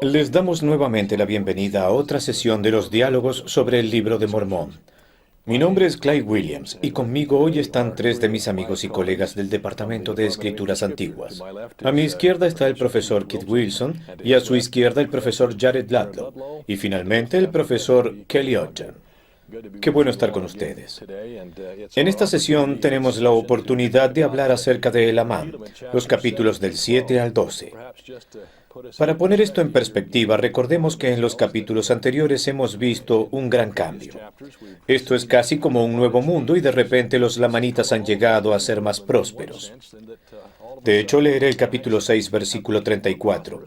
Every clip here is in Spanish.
Les damos nuevamente la bienvenida a otra sesión de los diálogos sobre el Libro de Mormón. Mi nombre es Clyde Williams y conmigo hoy están tres de mis amigos y colegas del Departamento de Escrituras Antiguas. A mi izquierda está el profesor Kit Wilson y a su izquierda el profesor Jared Ladlow y finalmente el profesor Kelly Ogden. Qué bueno estar con ustedes. En esta sesión tenemos la oportunidad de hablar acerca de Elamam, los capítulos del 7 al 12. Para poner esto en perspectiva, recordemos que en los capítulos anteriores hemos visto un gran cambio. Esto es casi como un nuevo mundo y de repente los lamanitas han llegado a ser más prósperos. De hecho, leeré el capítulo 6, versículo 34.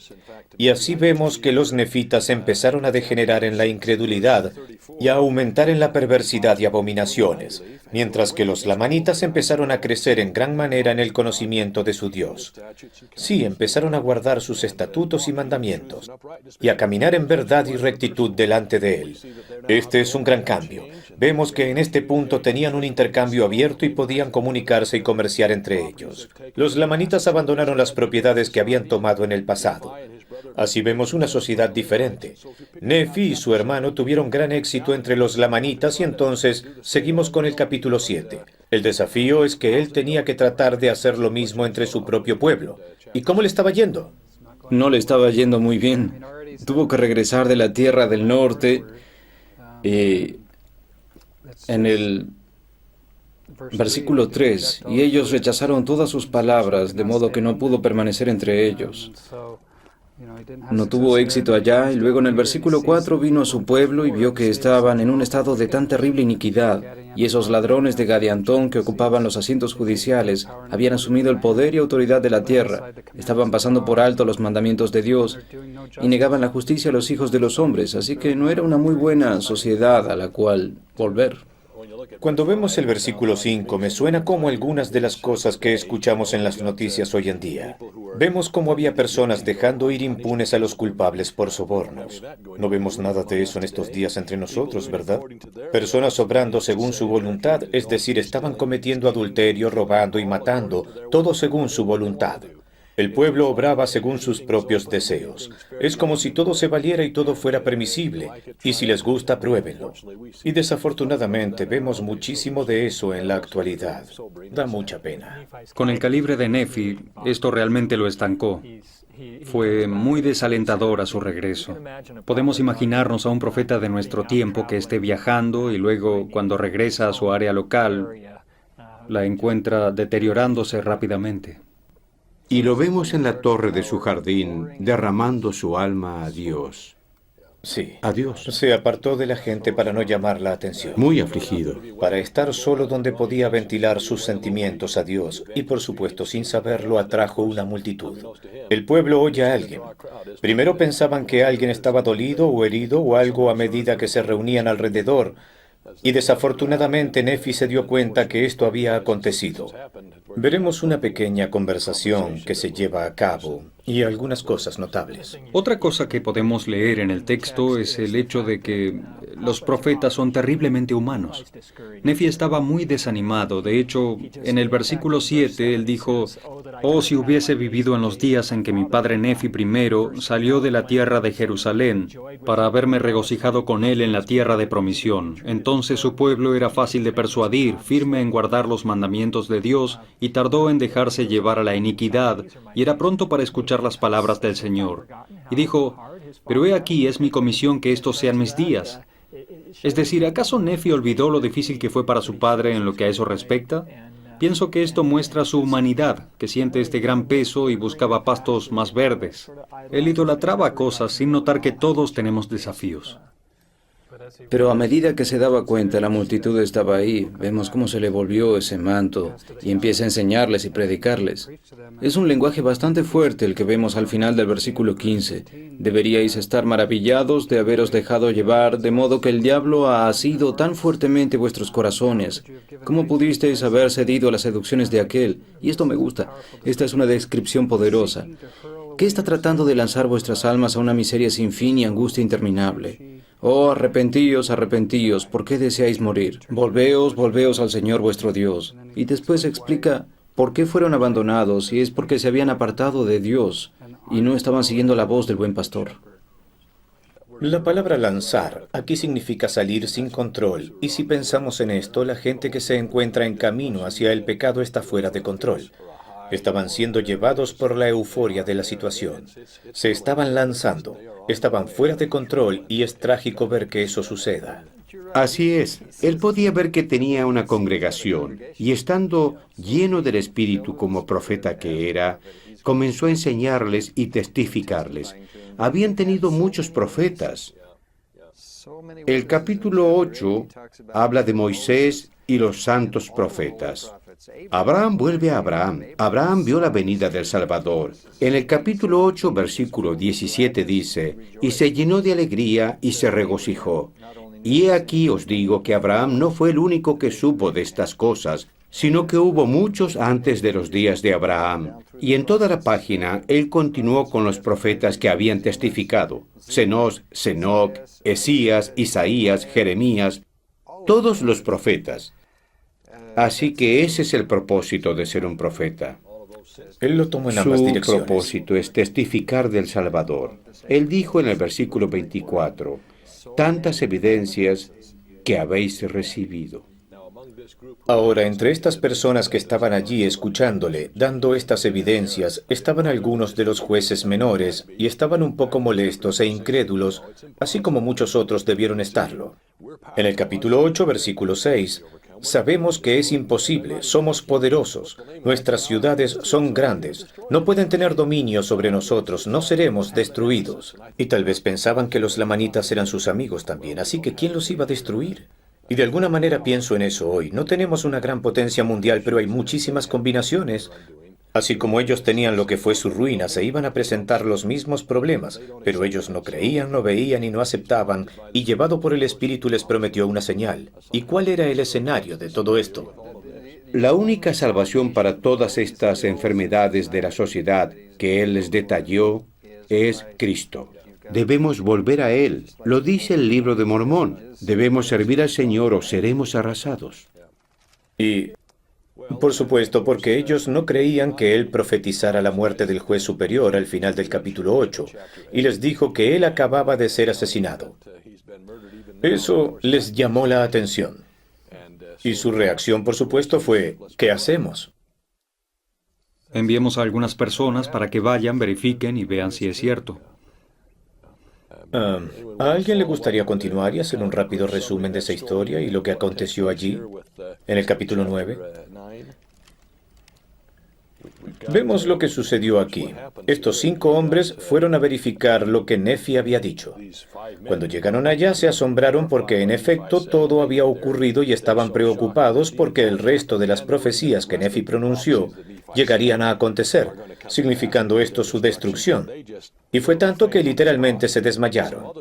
Y así vemos que los nefitas empezaron a degenerar en la incredulidad y a aumentar en la perversidad y abominaciones, mientras que los lamanitas empezaron a crecer en gran manera en el conocimiento de su Dios. Sí, empezaron a guardar sus estatutos y mandamientos, y a caminar en verdad y rectitud delante de Él. Este es un gran cambio. Vemos que en este punto tenían un intercambio abierto y podían comunicarse y comerciar entre ellos. Los lamanitas abandonaron las propiedades que habían tomado en el pasado. Así vemos una sociedad diferente. Nefi y su hermano tuvieron gran éxito entre los lamanitas y entonces seguimos con el capítulo 7. El desafío es que él tenía que tratar de hacer lo mismo entre su propio pueblo. ¿Y cómo le estaba yendo? No le estaba yendo muy bien. Tuvo que regresar de la tierra del norte y en el versículo 3, y ellos rechazaron todas sus palabras, de modo que no pudo permanecer entre ellos. No tuvo éxito allá, y luego en el versículo 4 vino a su pueblo y vio que estaban en un estado de tan terrible iniquidad, y esos ladrones de Gadiantón que ocupaban los asientos judiciales habían asumido el poder y autoridad de la tierra, estaban pasando por alto los mandamientos de Dios y negaban la justicia a los hijos de los hombres, así que no era una muy buena sociedad a la cual volver. Cuando vemos el versículo 5, me suena como algunas de las cosas que escuchamos en las noticias hoy en día. Vemos cómo había personas dejando ir impunes a los culpables por sobornos. No vemos nada de eso en estos días entre nosotros, ¿verdad? Personas obrando según su voluntad, es decir, estaban cometiendo adulterio, robando y matando, todo según su voluntad. El pueblo obraba según sus propios deseos. Es como si todo se valiera y todo fuera permisible. Y si les gusta, pruébenlo. Y desafortunadamente vemos muchísimo de eso en la actualidad. Da mucha pena. Con el calibre de Nefi, esto realmente lo estancó. Fue muy desalentador a su regreso. Podemos imaginarnos a un profeta de nuestro tiempo que esté viajando y luego, cuando regresa a su área local, la encuentra deteriorándose rápidamente. Y lo vemos en la torre de su jardín, derramando su alma a Dios. Sí. A Dios. Se apartó de la gente para no llamar la atención. Muy afligido. Para estar solo donde podía ventilar sus sentimientos a Dios, y por supuesto, sin saberlo, atrajo una multitud. El pueblo oye a alguien. Primero pensaban que alguien estaba dolido o herido o algo a medida que se reunían alrededor, y desafortunadamente Nefi se dio cuenta que esto había acontecido. Veremos una pequeña conversación que se lleva a cabo y algunas cosas notables. Otra cosa que podemos leer en el texto es el hecho de que los profetas son terriblemente humanos. Nefi estaba muy desanimado. De hecho, en el versículo 7, él dijo: «Oh, si hubiese vivido en los días en que mi padre Nefi I salió de la tierra de Jerusalén para haberme regocijado con él en la tierra de promisión. Entonces su pueblo era fácil de persuadir, firme en guardar los mandamientos de Dios, y tardó en dejarse llevar a la iniquidad, y era pronto para escuchar las palabras del Señor. Y dijo: pero he aquí es mi comisión que estos sean mis días». Es decir, ¿acaso Nefi olvidó lo difícil que fue para su padre en lo que a eso respecta? Pienso que esto muestra su humanidad, que siente este gran peso y buscaba pastos más verdes. Él idolatraba cosas sin notar que todos tenemos desafíos. Pero a medida que se daba cuenta, la multitud estaba ahí. Vemos cómo se le volvió ese manto y empieza a enseñarles y predicarles. Es un lenguaje bastante fuerte el que vemos al final del versículo 15. Deberíais estar maravillados de haberos dejado llevar, de modo que el diablo ha asido tan fuertemente vuestros corazones. ¿Cómo pudisteis haber cedido a las seducciones de aquel? Y esto me gusta. Esta es una descripción poderosa. ¿Qué está tratando de lanzar vuestras almas a una miseria sin fin y angustia interminable? Oh, arrepentíos, arrepentíos, ¿por qué deseáis morir? Volveos, volveos al Señor vuestro Dios. Y después explica por qué fueron abandonados, y es porque se habían apartado de Dios. y no estaban siguiendo la voz del buen pastor. La palabra lanzar aquí significa salir sin control, y si pensamos en esto, la gente que se encuentra en camino hacia el pecado está fuera de control. Estaban siendo llevados por la euforia de la situación. Se estaban lanzando, estaban fuera de control y es trágico ver que eso suceda. Así es, él podía ver que tenía una congregación y estando lleno del Espíritu como profeta que era, comenzó a enseñarles y testificarles. Habían tenido muchos profetas. El capítulo 8 habla de Moisés y los santos profetas. Abraham vuelve a Abraham. Abraham vio la venida del Salvador. En el capítulo 8, versículo 17 dice, y se llenó de alegría y se regocijó. Y he aquí os digo que Abraham no fue el único que supo de estas cosas, sino que hubo muchos antes de los días de Abraham. Y en toda la página, él continuó con los profetas que habían testificado. Senos, Senoc, Esías, Isaías, Jeremías, todos los profetas. Así que ese es el propósito de ser un profeta. Él lo tomó en ambas Su direcciones. propósito es testificar del Salvador. Él dijo en el versículo 24, tantas evidencias que habéis recibido. Ahora, entre estas personas que estaban allí escuchándole, dando estas evidencias, estaban algunos de los jueces menores y estaban un poco molestos e incrédulos, así como muchos otros debieron estarlo. En el capítulo 8, versículo 6, sabemos que es imposible, somos poderosos, nuestras ciudades son grandes, no pueden tener dominio sobre nosotros, no seremos destruidos. Y tal vez pensaban que los lamanitas eran sus amigos también, así que ¿quién los iba a destruir? Y de alguna manera pienso en eso hoy. No tenemos una gran potencia mundial, pero hay muchísimas combinaciones. Así como ellos tenían lo que fue su ruina, se iban a presentar los mismos problemas, pero ellos no creían, no veían y no aceptaban, y llevado por el Espíritu les prometió una señal. ¿Y cuál era el escenario de todo esto? La única salvación para todas estas enfermedades de la sociedad que él les detalló es Cristo. Debemos volver a Él. Lo dice el libro de Mormón. Debemos servir al Señor o seremos arrasados. Y, por supuesto, porque ellos no creían que Él profetizara la muerte del juez superior al final del capítulo 8, y les dijo que Él acababa de ser asesinado. Eso les llamó la atención. Y su reacción, por supuesto, fue, ¿qué hacemos? Enviemos a algunas personas para que vayan, verifiquen y vean si es cierto. ¿A alguien le gustaría continuar y hacer un rápido resumen de esa historia y lo que aconteció allí, en el capítulo 9? Vemos lo que sucedió aquí. Estos 5 hombres fueron a verificar lo que Nefi había dicho. Cuando llegaron allá se asombraron porque en efecto todo había ocurrido y estaban preocupados porque el resto de las profecías que Nefi pronunció llegarían a acontecer, significando esto su destrucción. Y fue tanto que literalmente se desmayaron.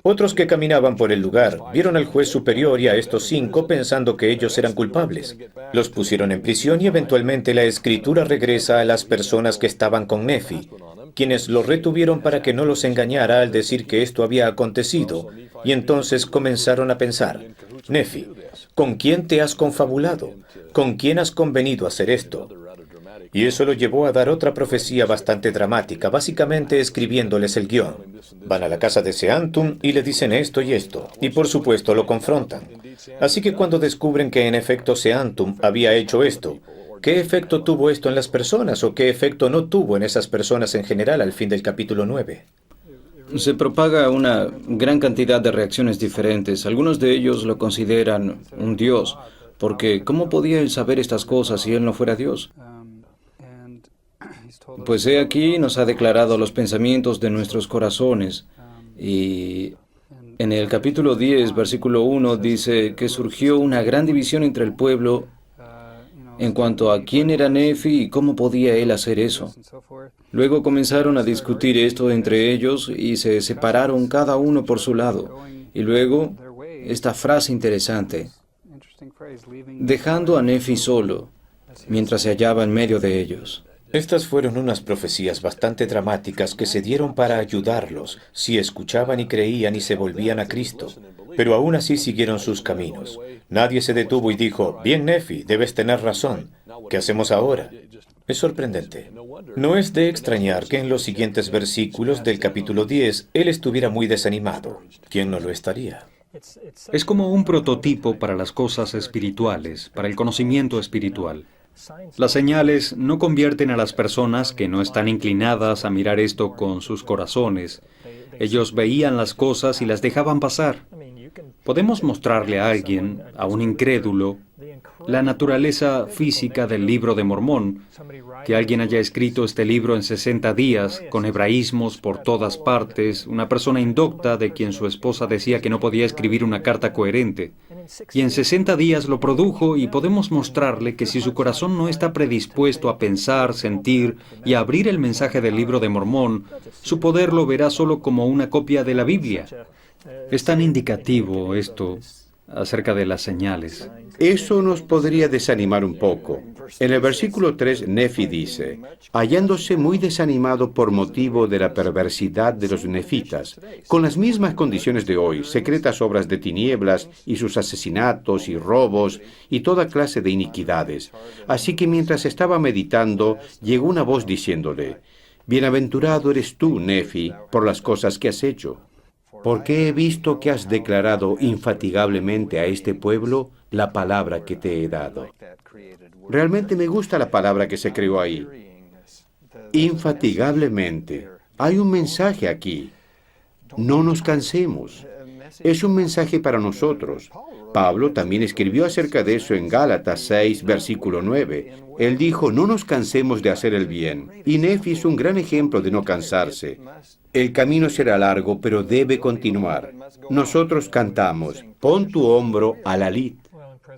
Otros que caminaban por el lugar vieron al juez superior y a estos 5 pensando que ellos eran culpables. Los pusieron en prisión y eventualmente la escritura regresa a las personas que estaban con Nefi, quienes lo retuvieron para que no los engañara al decir que esto había acontecido, y entonces comenzaron a pensar, Nefi, ¿con quién te has confabulado? ¿Con quién has convenido a hacer esto? Y eso lo llevó a dar otra profecía bastante dramática, básicamente escribiéndoles el guión. Van a la casa de Seantum y le dicen esto y esto, y por supuesto lo confrontan. Así que cuando descubren que en efecto Seantum había hecho esto, ¿qué efecto tuvo esto en las personas o qué efecto no tuvo en esas personas en general al fin del capítulo 9? Se propaga una gran cantidad de reacciones diferentes. Algunos de ellos lo consideran un dios, porque ¿cómo podía él saber estas cosas si él no fuera Dios? Pues he aquí nos ha declarado los pensamientos de nuestros corazones. Y en el capítulo 10, versículo 1, dice que surgió una gran división entre el pueblo en cuanto a quién era Nefi y cómo podía él hacer eso. Luego comenzaron a discutir esto entre ellos y se separaron cada uno por su lado. Y luego, esta frase interesante, dejando a Nefi solo, mientras se hallaba en medio de ellos. Estas fueron unas profecías bastante dramáticas que se dieron para ayudarlos si escuchaban y creían y se volvían a Cristo, pero aún así siguieron sus caminos. Nadie se detuvo y dijo, bien Nefi, debes tener razón. ¿Qué hacemos ahora? Es sorprendente. No es de extrañar que en los siguientes versículos del capítulo 10 él estuviera muy desanimado. ¿Quién no lo estaría? Es como un prototipo para las cosas espirituales, para el conocimiento espiritual. Las señales no convierten a las personas que no están inclinadas a mirar esto con sus corazones. Ellos veían las cosas y las dejaban pasar. Podemos mostrarle a alguien, a un incrédulo, la naturaleza física del libro de Mormón, que alguien haya escrito este libro en 60 días, con hebraísmos por todas partes, una persona indocta de quien su esposa decía que no podía escribir una carta coherente. Y en 60 días lo produjo y podemos mostrarle que si su corazón no está predispuesto a pensar, sentir y a abrir el mensaje del libro de Mormón, su poder lo verá solo como una copia de la Biblia. Es tan indicativo esto acerca de las señales. Eso nos podría desanimar un poco. En el versículo 3, Nefi dice, hallándose muy desanimado por motivo de la perversidad de los nefitas, con las mismas condiciones de hoy, secretas obras de tinieblas y sus asesinatos y robos y toda clase de iniquidades. Así que mientras estaba meditando, llegó una voz diciéndole, bienaventurado eres tú, Nefi, por las cosas que has hecho. Porque he visto que has declarado infatigablemente a este pueblo la palabra que te he dado. Realmente me gusta la palabra que se creó ahí. Infatigablemente. Hay un mensaje aquí. No nos cansemos. Es un mensaje para nosotros. Pablo también escribió acerca de eso en Gálatas 6, versículo 9. Él dijo, no nos cansemos de hacer el bien. Y Nefi es un gran ejemplo de no cansarse. El camino será largo, pero debe continuar. Nosotros cantamos, pon tu hombro a la lid.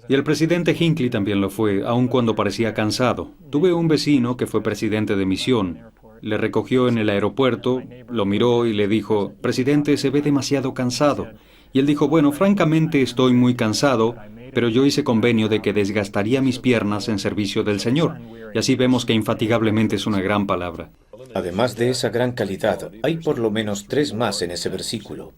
Y el presidente Hinckley también lo fue, aun cuando parecía cansado. Tuve un vecino que fue presidente de misión. Le recogió en el aeropuerto, lo miró y le dijo, presidente, se ve demasiado cansado. Y él dijo, bueno, francamente estoy muy cansado, pero yo hice convenio de que desgastaría mis piernas en servicio del Señor. Y así vemos que infatigablemente es una gran palabra. Además de esa gran calidad, hay por lo menos 3 más en ese versículo.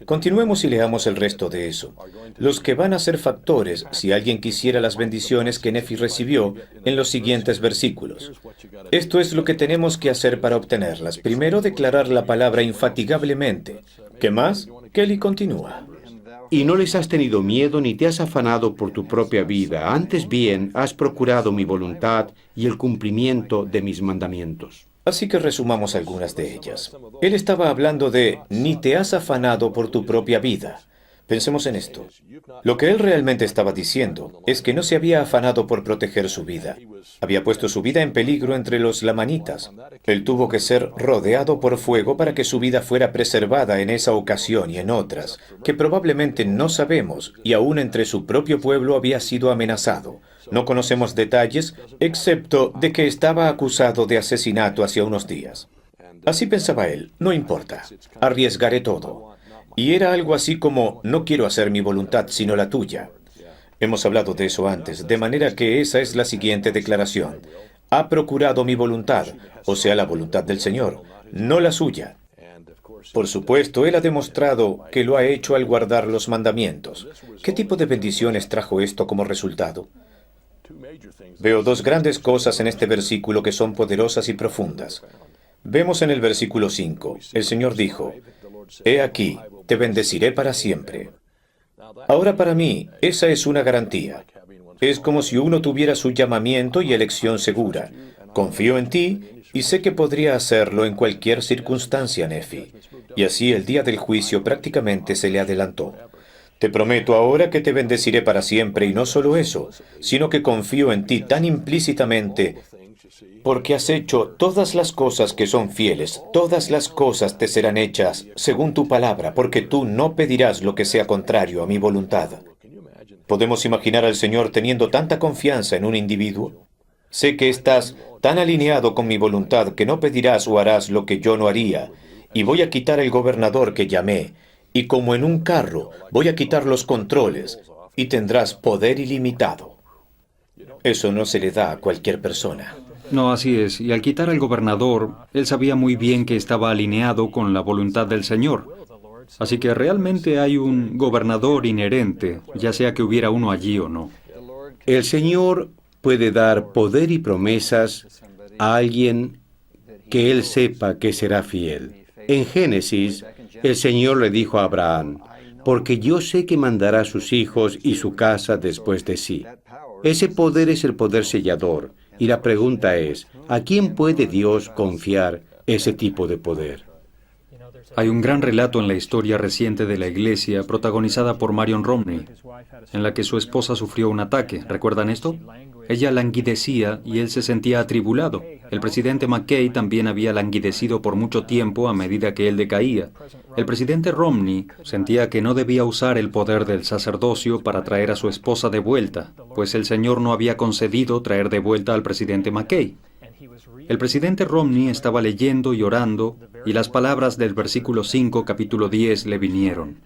Continuemos y leamos el resto de eso. Los que van a ser factores, si alguien quisiera las bendiciones que Nefi recibió, en los siguientes versículos. Esto es lo que tenemos que hacer para obtenerlas. Primero, declarar la palabra infatigablemente. ¿Qué más? Kelly continúa. Y no les has tenido miedo ni te has afanado por tu propia vida. Antes bien, has procurado mi voluntad y el cumplimiento de mis mandamientos. Así que resumamos algunas de ellas. Él estaba hablando de ni te has afanado por tu propia vida. Pensemos en esto. Lo que él realmente estaba diciendo es que no se había afanado por proteger su vida. Había puesto su vida en peligro entre los lamanitas. Él tuvo que ser rodeado por fuego para que su vida fuera preservada en esa ocasión y en otras, que probablemente no sabemos, y aún entre su propio pueblo había sido amenazado. No conocemos detalles, excepto de que estaba acusado de asesinato hace unos días. Así pensaba él, no importa, arriesgaré todo. Y era algo así como, no quiero hacer mi voluntad sino la tuya. Hemos hablado de eso antes, de manera que esa es la siguiente declaración. Ha procurado mi voluntad, o sea, la voluntad del Señor, no la suya. Por supuesto, él ha demostrado que lo ha hecho al guardar los mandamientos. ¿Qué tipo de bendiciones trajo esto como resultado? Veo 2 grandes cosas en este versículo que son poderosas y profundas. Vemos en el versículo 5, el Señor dijo, He aquí, te bendeciré para siempre. Ahora para mí, esa es una garantía. Es como si uno tuviera su llamamiento y elección segura. Confío en ti y sé que podría hacerlo en cualquier circunstancia, Nefi. Y así el día del juicio prácticamente se le adelantó. Te prometo ahora que te bendeciré para siempre, y no solo eso, sino que confío en ti tan implícitamente, porque has hecho todas las cosas que son fieles, todas las cosas te serán hechas según tu palabra, porque tú no pedirás lo que sea contrario a mi voluntad. ¿Podemos imaginar al Señor teniendo tanta confianza en un individuo? Sé que estás tan alineado con mi voluntad que no pedirás o harás lo que yo no haría, y voy a quitar el gobernador que llamé, y como en un carro voy a quitar los controles, y tendrás poder ilimitado. Eso no se le da a cualquier persona. No, así es. Y al quitar al gobernador, él sabía muy bien que estaba alineado con la voluntad del Señor. Así que realmente hay un gobernador inherente, ya sea que hubiera uno allí o no. El Señor puede dar poder y promesas a alguien que él sepa que será fiel. En Génesis, el Señor le dijo a Abraham, porque yo sé que mandará a sus hijos y su casa después de sí. Ese poder es el poder sellador, y la pregunta es, ¿a quién puede Dios confiar ese tipo de poder? Hay un gran relato en la historia reciente de la Iglesia, protagonizada por Marion Romney, en la que su esposa sufrió un ataque. ¿Recuerdan esto? Ella languidecía y él se sentía atribulado. El presidente McKay también había languidecido por mucho tiempo a medida que él decaía. El presidente Romney sentía que no debía usar el poder del sacerdocio para traer a su esposa de vuelta, pues el Señor no había concedido traer de vuelta al presidente McKay. El presidente Romney estaba leyendo y orando, y las palabras del versículo 5, capítulo 10, le vinieron.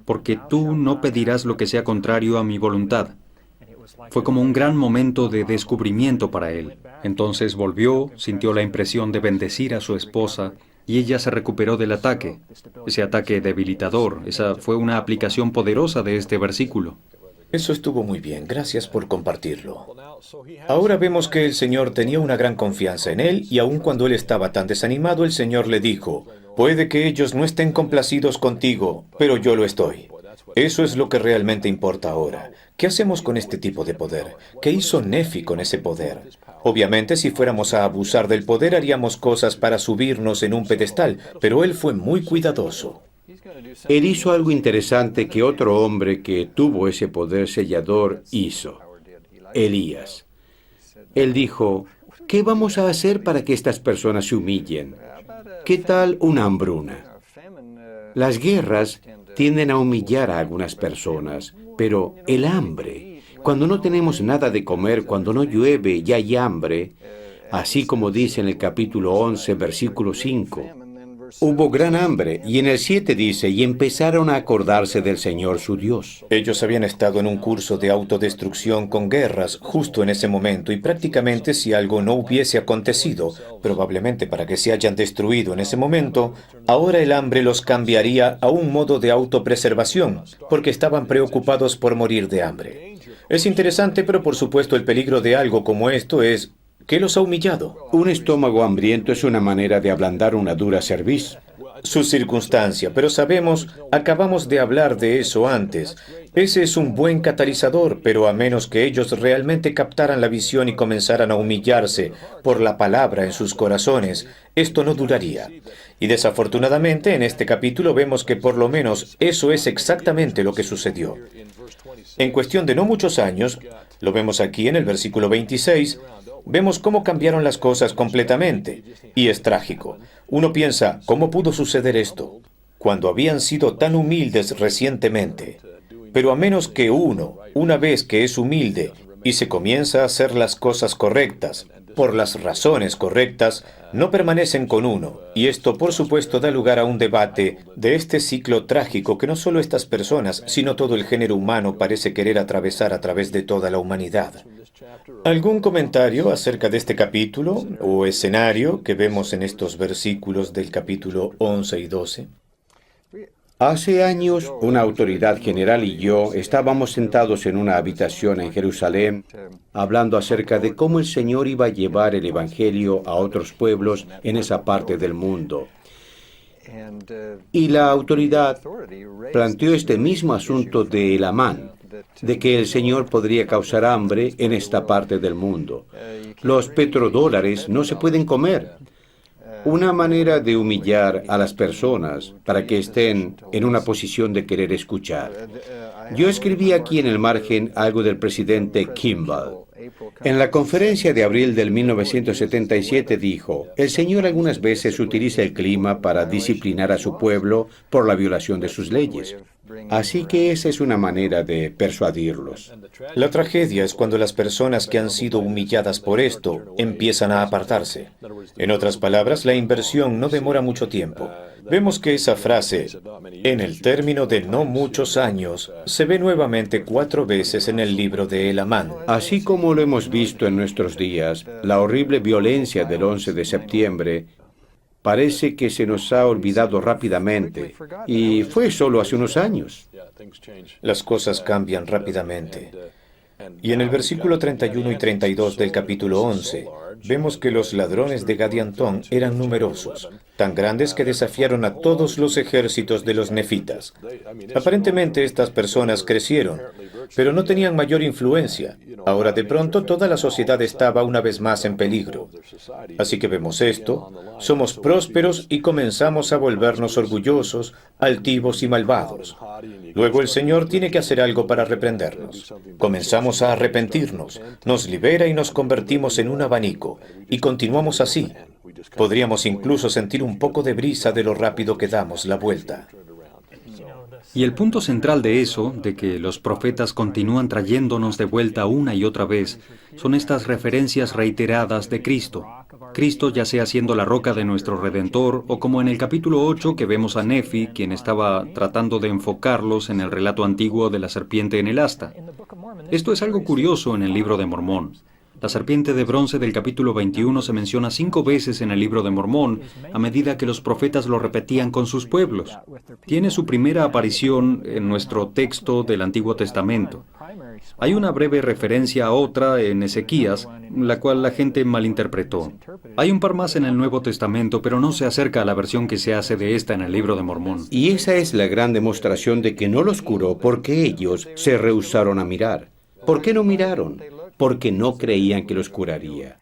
Porque tú no pedirás lo que sea contrario a mi voluntad. Fue como un gran momento de descubrimiento para él. Entonces volvió, sintió la impresión de bendecir a su esposa, y ella se recuperó del ataque. Ese ataque debilitador, esa fue una aplicación poderosa de este versículo. Eso estuvo muy bien, gracias por compartirlo. Ahora vemos que el Señor tenía una gran confianza en él y aun cuando él estaba tan desanimado, el Señor le dijo, puede que ellos no estén complacidos contigo, pero yo lo estoy. Eso es lo que realmente importa ahora. ¿Qué hacemos con este tipo de poder? ¿Qué hizo Nefi con ese poder? Obviamente, si fuéramos a abusar del poder, haríamos cosas para subirnos en un pedestal, pero él fue muy cuidadoso. Él hizo algo interesante que otro hombre que tuvo ese poder sellador hizo. Elías. Él dijo, ¿qué vamos a hacer para que estas personas se humillen? ¿Qué tal una hambruna? Las guerras tienden a humillar a algunas personas, pero el hambre, cuando no tenemos nada de comer, cuando no llueve y hay hambre, así como dice en el capítulo 11, versículo 5, hubo gran hambre, y en el 7 dice, y empezaron a acordarse del Señor su Dios. Ellos habían estado en un curso de autodestrucción con guerras justo en ese momento, y prácticamente si algo no hubiese acontecido, probablemente para que se hayan destruido en ese momento, ahora el hambre los cambiaría a un modo de autopreservación, porque estaban preocupados por morir de hambre. Es interesante, pero por supuesto el peligro de algo como esto es ¿qué los ha humillado? Un estómago hambriento es una manera de ablandar una dura cerviz. Su circunstancia, pero sabemos, acabamos de hablar de eso antes. Ese es un buen catalizador, pero a menos que ellos realmente captaran la visión y comenzaran a humillarse por la palabra en sus corazones, esto no duraría. Y desafortunadamente en este capítulo vemos que por lo menos eso es exactamente lo que sucedió. En cuestión de no muchos años, lo vemos aquí en el versículo 26, vemos cómo cambiaron las cosas completamente, y es trágico. Uno piensa, ¿cómo pudo suceder esto? Cuando habían sido tan humildes recientemente. Pero a menos que uno, una vez que es humilde y se comienza a hacer las cosas correctas, por las razones correctas, no permanecen con uno. Y esto, por supuesto, da lugar a un debate de este ciclo trágico que no solo estas personas, sino todo el género humano parece querer atravesar a través de toda la humanidad. ¿Algún comentario acerca de este capítulo o escenario que vemos en estos versículos del capítulo 11 y 12? Hace años, una autoridad general y yo estábamos sentados en una habitación en Jerusalén, hablando acerca de cómo el Señor iba a llevar el Evangelio a otros pueblos en esa parte del mundo. Y la autoridad planteó este mismo asunto de Elamán, de que el Señor podría causar hambre en esta parte del mundo. Los petrodólares no se pueden comer. Una manera de humillar a las personas para que estén en una posición de querer escuchar. Yo escribí aquí en el margen algo del presidente Kimball. En la conferencia de abril del 1977 dijo, el Señor algunas veces utiliza el clima para disciplinar a su pueblo por la violación de sus leyes. Así que esa es una manera de persuadirlos. La tragedia es cuando las personas que han sido humilladas por esto empiezan a apartarse. En otras palabras, la inversión no demora mucho tiempo. Vemos que esa frase, en el término de no muchos años, se ve nuevamente 4 veces en el libro de Elamán. Así como lo hemos visto en nuestros días, la horrible violencia del 11 de septiembre parece que se nos ha olvidado rápidamente, y fue solo hace unos años. Las cosas cambian rápidamente. Y en el versículo 31 y 32 del capítulo 11, vemos que los ladrones de Gadiantón eran numerosos, tan grandes que desafiaron a todos los ejércitos de los nefitas. Aparentemente estas personas crecieron, pero no tenían mayor influencia. Ahora de pronto toda la sociedad estaba una vez más en peligro. Así que vemos esto, somos prósperos y comenzamos a volvernos orgullosos, altivos y malvados. Luego el Señor tiene que hacer algo para reprendernos. Comenzamos a arrepentirnos, nos libera y nos convertimos en un abanico, y continuamos así. Podríamos incluso sentir un poco de brisa de lo rápido que damos la vuelta. Y el punto central de eso, de que los profetas continúan trayéndonos de vuelta una y otra vez, son estas referencias reiteradas de Cristo. Cristo ya sea siendo la roca de nuestro Redentor, o como en el capítulo 8 que vemos a Nefi, quien estaba tratando de enfocarlos en el relato antiguo de la serpiente en el asta. Esto es algo curioso en el libro de Mormón. La serpiente de bronce del capítulo 21 se menciona 5 veces en el libro de Mormón, a medida que los profetas lo repetían con sus pueblos. Tiene su primera aparición en nuestro texto del Antiguo Testamento. Hay una breve referencia a otra en Ezequías, la cual la gente malinterpretó. Hay un par más en el Nuevo Testamento, pero no se acerca a la versión que se hace de esta en el libro de Mormón. Y esa es la gran demostración de que no los curó porque ellos se rehusaron a mirar. ¿Por qué no miraron? Porque no creían que los curaría.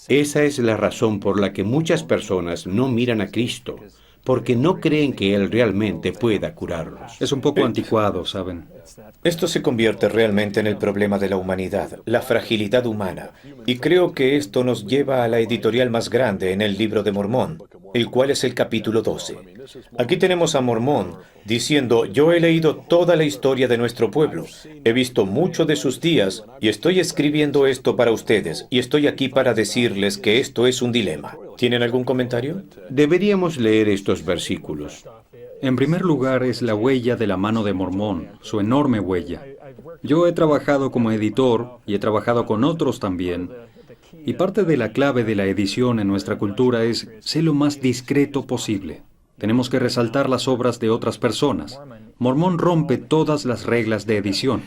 Esa es la razón por la que muchas personas no miran a Cristo, porque no creen que Él realmente pueda curarlos. Es un poco anticuado, ¿saben? Esto se convierte realmente en el problema de la humanidad, la fragilidad humana, y creo que esto nos lleva a la editorial más grande en el libro de Mormón, el cual es el capítulo 12. Aquí tenemos a Mormón diciendo: yo he leído toda la historia de nuestro pueblo, he visto mucho de sus días, y estoy escribiendo esto para ustedes, y estoy aquí para decirles que esto es un dilema. ¿Tienen algún comentario? Deberíamos leer estos versículos. En primer lugar es la huella de la mano de Mormón, su enorme huella. Yo he trabajado como editor y he trabajado con otros también. Y parte de la clave de la edición en nuestra cultura es ser lo más discreto posible. Tenemos que resaltar las obras de otras personas. Mormón rompe todas las reglas de edición.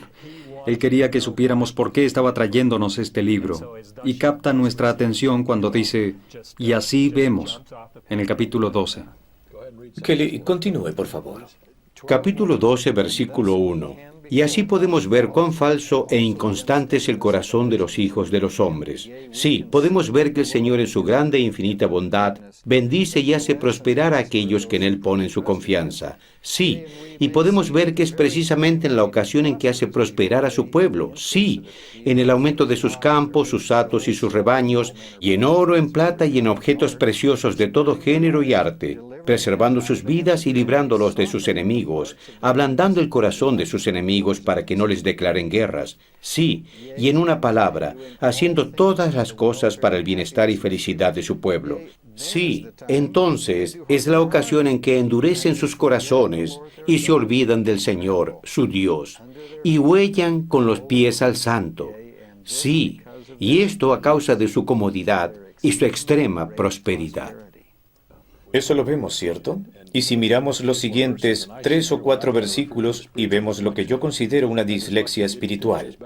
Él quería que supiéramos por qué estaba trayéndonos este libro, y capta nuestra atención cuando dice: y así vemos, en el capítulo 12. Kelly, continúe, por favor. Capítulo 12, versículo 1. Y así podemos ver cuán falso e inconstante es el corazón de los hijos de los hombres. Sí, podemos ver que el Señor en su grande e infinita bondad bendice y hace prosperar a aquellos que en Él ponen su confianza. Sí, y podemos ver que es precisamente en la ocasión en que hace prosperar a su pueblo. Sí, en el aumento de sus campos, sus hatos y sus rebaños, y en oro, en plata y en objetos preciosos de todo género y arte, preservando sus vidas y librándolos de sus enemigos, ablandando el corazón de sus enemigos para que no les declaren guerras. Sí, y en una palabra, haciendo todas las cosas para el bienestar y felicidad de su pueblo. Sí, entonces es la ocasión en que endurecen sus corazones y se olvidan del Señor, su Dios, y huellan con los pies al Santo. Sí, y esto a causa de su comodidad y su extrema prosperidad. Eso lo vemos, ¿cierto? Y si miramos los siguientes 3 o 4 versículos y vemos lo que yo considero una dislexia espiritual.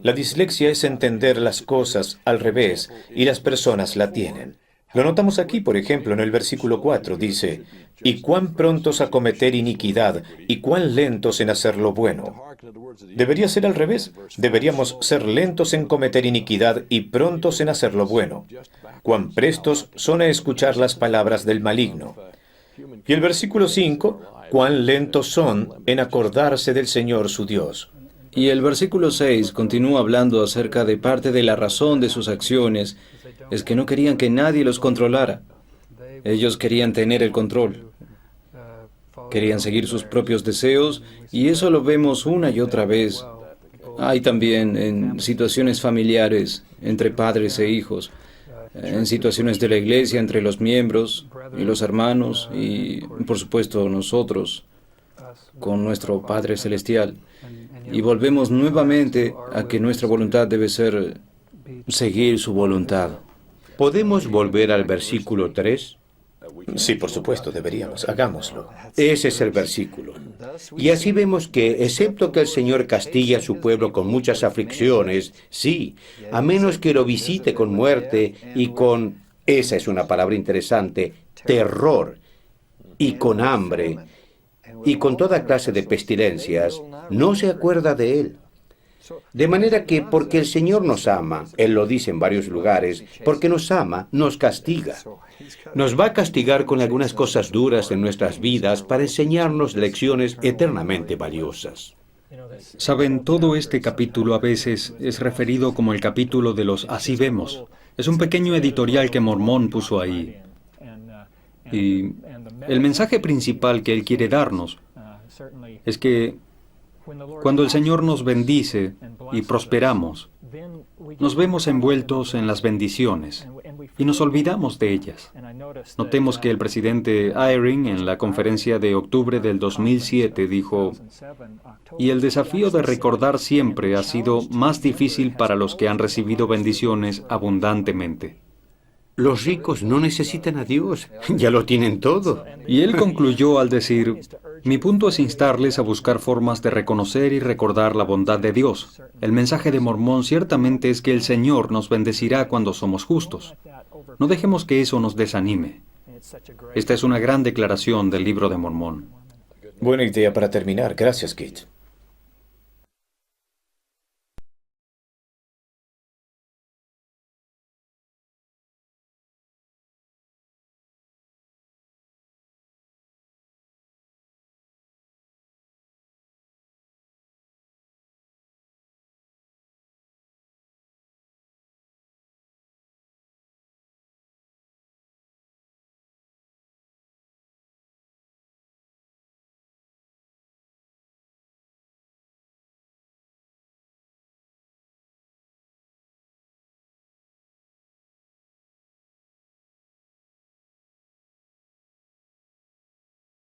La dislexia es entender las cosas al revés, y las personas la tienen. Lo notamos aquí, por ejemplo, en el versículo 4, dice: y cuán prontos a cometer iniquidad, y cuán lentos en hacer lo bueno. Debería ser al revés. Deberíamos ser lentos en cometer iniquidad y prontos en hacer lo bueno. Cuán prestos son a escuchar las palabras del maligno. Y el versículo 5, cuán lentos son en acordarse del Señor su Dios. Y el versículo 6 continúa hablando acerca de parte de la razón de sus acciones, es que no querían que nadie los controlara. Ellos querían tener el control. Querían seguir sus propios deseos, y eso lo vemos una y otra vez. Hay también en situaciones familiares, entre padres e hijos, en situaciones de la iglesia, entre los miembros y los hermanos, y por supuesto nosotros, con nuestro Padre Celestial. Y volvemos nuevamente a que nuestra voluntad debe ser seguir su voluntad. ¿Podemos volver al versículo 3? Sí, por supuesto, deberíamos. Hagámoslo. Ese es el versículo. Y así vemos que, excepto que el Señor castigue a su pueblo con muchas aflicciones, sí, a menos que lo visite con muerte y con, esa es una palabra interesante, terror, y con hambre, y con toda clase de pestilencias, no se acuerda de él. De manera que porque el Señor nos ama, Él lo dice en varios lugares, porque nos ama, nos castiga. Nos va a castigar con algunas cosas duras en nuestras vidas para enseñarnos lecciones eternamente valiosas. Saben, todo este capítulo a veces es referido como el capítulo de los así vemos. Es un pequeño editorial que Mormón puso ahí. Y el mensaje principal que él quiere darnos es que cuando el Señor nos bendice y prosperamos, nos vemos envueltos en las bendiciones y nos olvidamos de ellas. Notemos que el presidente Eyring en la conferencia de octubre del 2007 dijo, y el desafío de recordar siempre ha sido más difícil para los que han recibido bendiciones abundantemente. Los ricos no necesitan a Dios, ya lo tienen todo. Y él concluyó al decir, mi punto es instarles a buscar formas de reconocer y recordar la bondad de Dios. El mensaje de Mormón ciertamente es que el Señor nos bendecirá cuando somos justos. No dejemos que eso nos desanime. Esta es una gran declaración del libro de Mormón. Buena idea para terminar. Gracias, Kit.